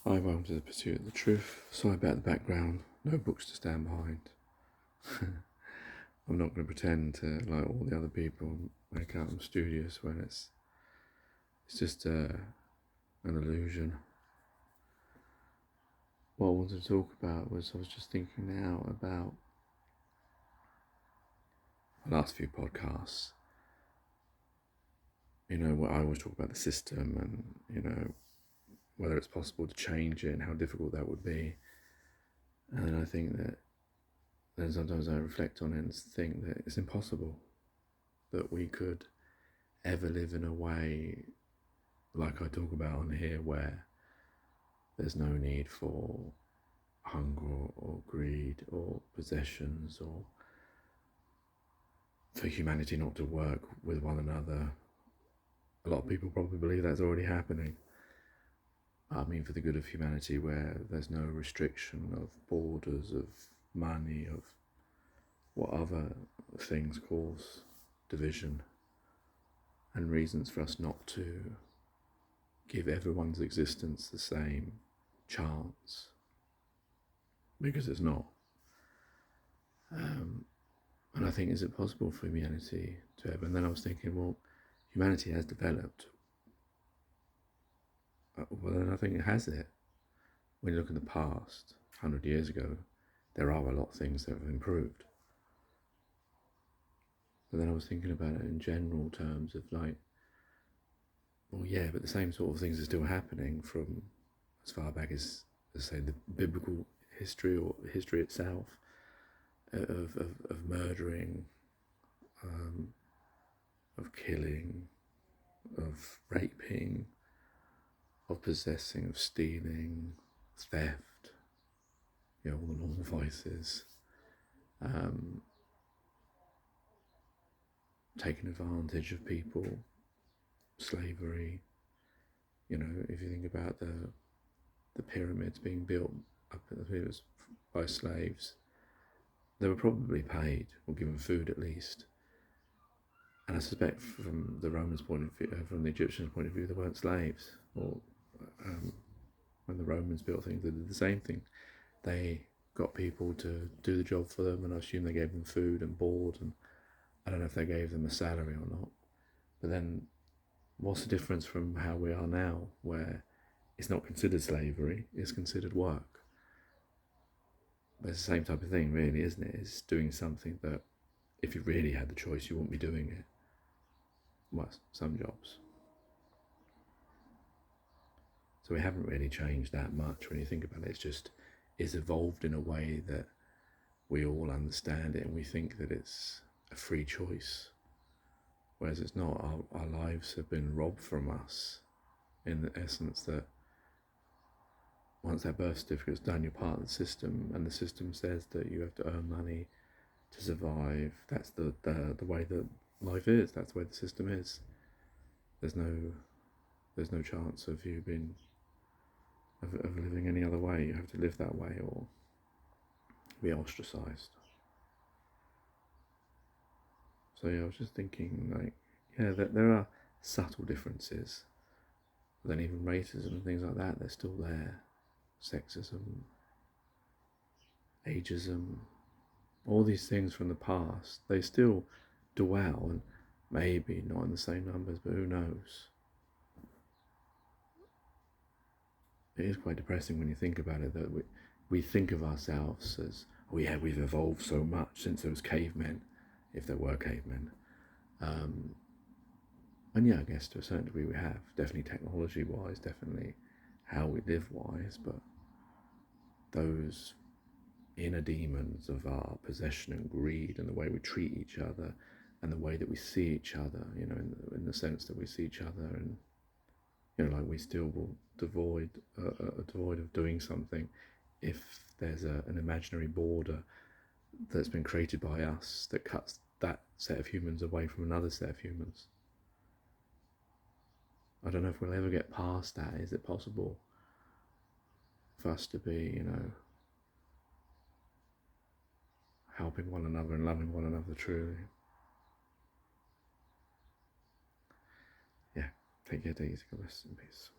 I went to the pursuit of the truth. Sorry about the background. No books to stand behind. I'm not going to pretend to, like all the other people, make out I'm studious when it's just an illusion. What I wanted to talk about was I was just thinking now about the last few podcasts. You know, what I always talk about the system and, you know, whether it's possible to change it and how difficult that would be. And I think that then sometimes I reflect on it and think that it's impossible that we could ever live in a way like I talk about on here where there's no need for hunger or greed or possessions or for humanity not to work with one another. A lot of people probably believe that's already happening. I mean, for the good of humanity, where there's no restriction of borders, of money, of what other things cause division and reasons for us not to give everyone's existence the same chance, because it's not. And I think, is it possible for humanity to ever? And then I was thinking, well, humanity has developed. Well, then I think it has it. When you look at the past, 100 years ago, there are a lot of things that have improved. But then I was thinking about it in general terms of like, well, yeah, but the same sort of things are still happening from as far back as say, the biblical history or history itself of murdering, of killing, of raping, of possessing, of stealing, theft, you know, all the normal vices, taking advantage of people, slavery. You know, if you think about the pyramids being built up by slaves, they were probably paid or given food at least. And I suspect from the Romans' point of view, from the Egyptians' point of view, they weren't slaves. Or when the Romans built things, they did the same thing. They got people to do the job for them, and I assume they gave them food and board, and I don't know if they gave them a salary or not. But then, what's the difference from how we are now, where it's not considered slavery, it's considered work? But it's the same type of thing, really, isn't it? It's doing something that, if you really had the choice, you wouldn't be doing it. Well, some jobs. So we haven't really changed that much when you think about it. It's evolved in a way that we all understand it and we think that it's a free choice. Whereas it's not. Our lives have been robbed from us in the essence that once that birth certificate's done, you're part of the system, and the system says that you have to earn money to survive. That's the way that life is. That's the way the system is. There's no chance of you being of living any other way. You have to live that way or be ostracized. So yeah, I was just thinking, like, yeah, that there are subtle differences. But then even racism and things like that, they're still there. Sexism, ageism, all these things from the past, they still dwell, and maybe not in the same numbers, but who knows? It is quite depressing when you think about it, that we think of ourselves as, oh yeah, we've evolved so much since those cavemen, if there were cavemen. And yeah, I guess to a certain degree we have, definitely technology-wise, definitely how we live-wise, but those inner demons of our possession and greed and the way we treat each other and the way that we see each other, you know, in the sense that we see each other and, you know, like we still will devoid of doing something if there's an imaginary border that's been created by us that cuts that set of humans away from another set of humans. I don't know if we'll ever get past that. Is it possible for us to be, you know, helping one another and loving one another truly? Yeah, take it easy. Rest in peace.